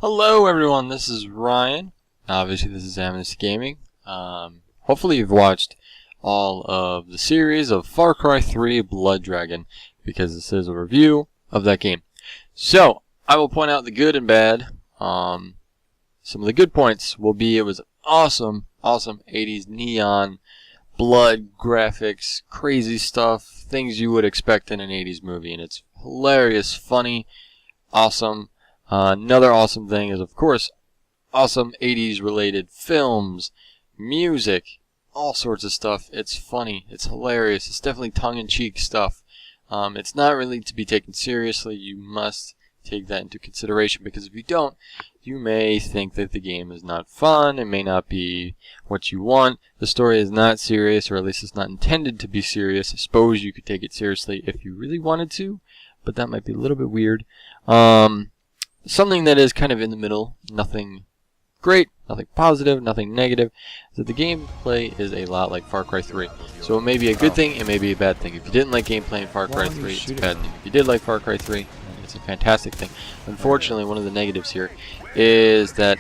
Hello everyone, this is Ryan. Obviously this is Amnesty Gaming. Hopefully you've watched all of the series of Far Cry 3 Blood Dragon, because this is a review of that game. So, I will point out the good and bad. Some of the good points will be it was awesome 80s neon, blood, graphics, crazy stuff, things you would expect in an 80s movie, and it's hilarious, funny, awesome. Another awesome thing is, of course, awesome 80s related films, music, all sorts of stuff. It's funny, it's hilarious, it's definitely tongue-in-cheek stuff. It's not really to be taken seriously. You must take that into consideration, because if you don't, you may think that the game is not fun. It may not be what you want. The story is not serious, or at least it's not intended to be serious. I suppose you could take it seriously if you really wanted to, but that might be a little bit weird. Something that is kind of in the middle, nothing great, nothing positive, nothing negative, is that the gameplay is a lot like Far Cry 3. So it may be a good thing, it may be a bad thing. If you didn't like gameplay in Far Cry 3, it's a bad thing. If you did like Far Cry 3, it's a fantastic thing. Unfortunately, one of the negatives here is that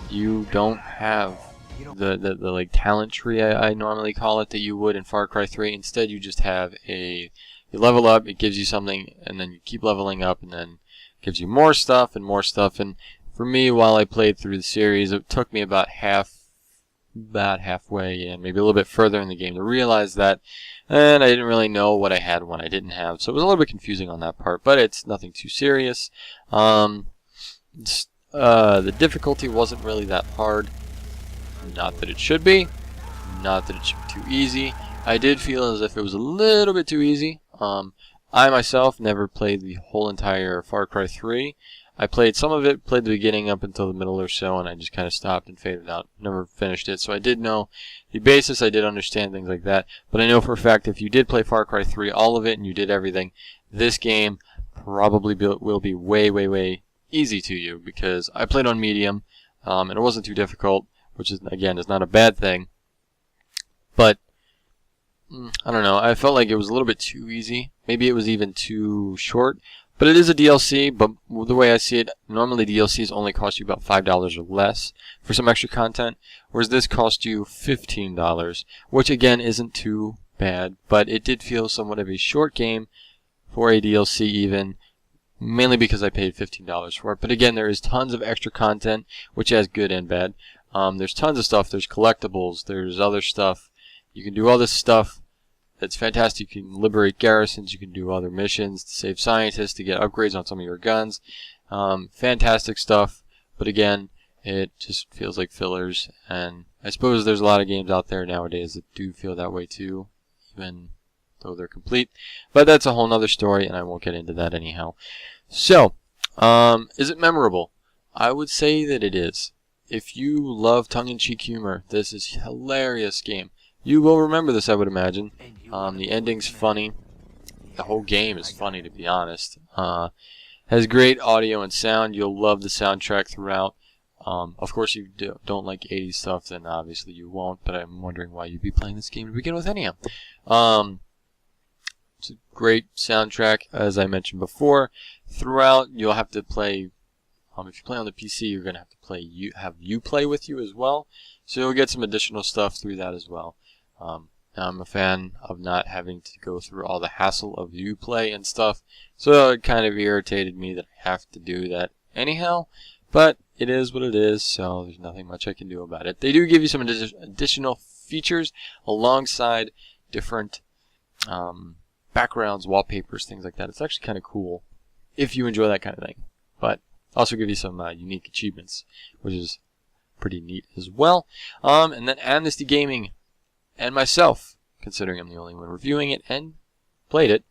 you don't have the like talent tree, I normally call it, that you would in Far Cry 3. Instead, you just have you level up, it gives you something, and then you keep leveling up, and then gives you more stuff and more stuff. And for me, while I played through the series, it took me about halfway and maybe a little bit further in the game to realize that, and I didn't really know what I had and what I didn't have. So it was a little bit confusing on that part, but it's nothing too serious. The difficulty wasn't really that hard. Not that it should be. Not that it should be too easy. I did feel as if it was a little bit too easy. I myself never played the whole entire Far Cry 3. I played some of it, played the beginning up until the middle or so, and I just kind of stopped and faded out. Never finished it. So I did know the basis, I did understand things like that. But I know for a fact if you did play Far Cry 3, all of it, and you did everything, this game probably will be way easy to you, because I played on medium, and it wasn't too difficult, which is, again, is not a bad thing. But I don't know, I felt like it was a little bit too easy. Maybe it was even too short. But it is a DLC, but the way I see it, normally DLCs only cost you about $5 or less for some extra content, whereas this cost you $15, which again isn't too bad, but it did feel somewhat of a short game for a DLC even, mainly because I paid $15 for it. But again, there is tons of extra content, which has good and bad. There's tons of stuff, there's collectibles, there's other stuff. You can do all this stuff. It's fantastic. You can liberate garrisons, you can do other missions to save scientists, to get upgrades on some of your guns. Fantastic stuff, but again, it just feels like fillers, and I suppose there's a lot of games out there nowadays that do feel that way too, even though they're complete. But that's a whole nother story, and I won't get into that anyhow. So, is it memorable? I would say that it is. If you love tongue-in-cheek humor, this is a hilarious game. You will remember this, I would imagine. The ending's funny. The whole game is funny, to be honest. Has great audio and sound. You'll love the soundtrack throughout. Of course, you don't like 80s stuff, then obviously you won't. But I'm wondering why you'd be playing this game to begin with anyhow. It's a great soundtrack, as I mentioned before. Throughout, you'll have to play. If you play on the PC, you're going to have to have you play with you as well. So you'll get some additional stuff through that as well. I'm a fan of not having to go through all the hassle of Uplay and stuff, so it kind of irritated me that I have to do that anyhow, but it is what it is, so there's nothing much I can do about it. They do give you some additional features alongside different backgrounds, wallpapers, things like that. It's actually kind of cool if you enjoy that kind of thing, but also give you some unique achievements, which is pretty neat as well. And then Amnesty Gaming and myself, considering I'm the only one reviewing it and played it,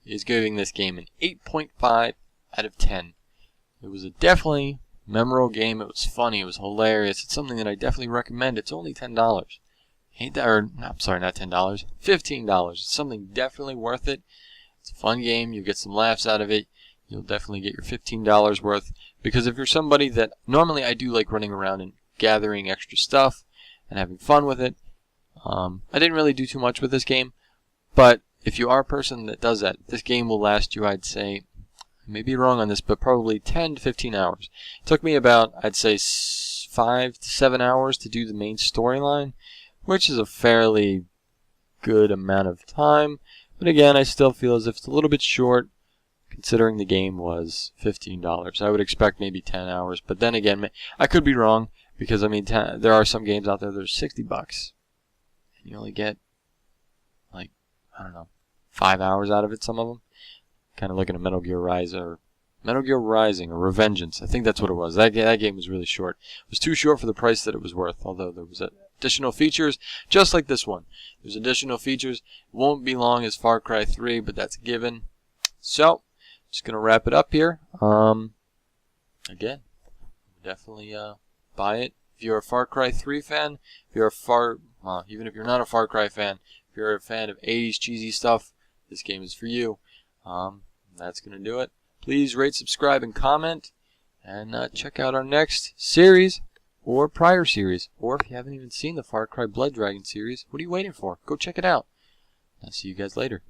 is giving this game an 8.5 out of 10. It was a definitely memorable game. It was funny. It was hilarious. It's something that I definitely recommend. It's only $10. I'm sorry, not $10. $15. It's something definitely worth it. It's a fun game. You'll get some laughs out of it. You'll definitely get your $15 worth. Because if you're somebody that, normally I do like running around and gathering extra stuff and having fun with it. I didn't really do too much with this game, but if you are a person that does that, this game will last you, I'd say, I may be wrong on this, but probably 10 to 15 hours. It took me about, I'd say, 5 to 7 hours to do the main storyline, which is a fairly good amount of time. But again, I still feel as if it's a little bit short, considering the game was $15. I would expect maybe 10 hours, but then again, I could be wrong, because I mean, there are some games out there that are $60, and you only get, like, I don't know, 5 hours out of it, some of them. Kind of looking at Metal Gear Rising, or Revengeance. I think that's what it was. That game was really short. It was too short for the price that it was worth, although there was additional features, just like this one. There's additional features. It won't be long as Far Cry 3, but that's a given. So, just going to wrap it up here. Again, definitely buy it. If you're a Far Cry 3 fan, if you're even if you're not a Far Cry fan, if you're a fan of 80s cheesy stuff, this game is for you. That's going to do it. Please rate, subscribe, and comment. And check out our next series or prior series. Or if you haven't even seen the Far Cry Blood Dragon series, what are you waiting for? Go check it out. I'll see you guys later.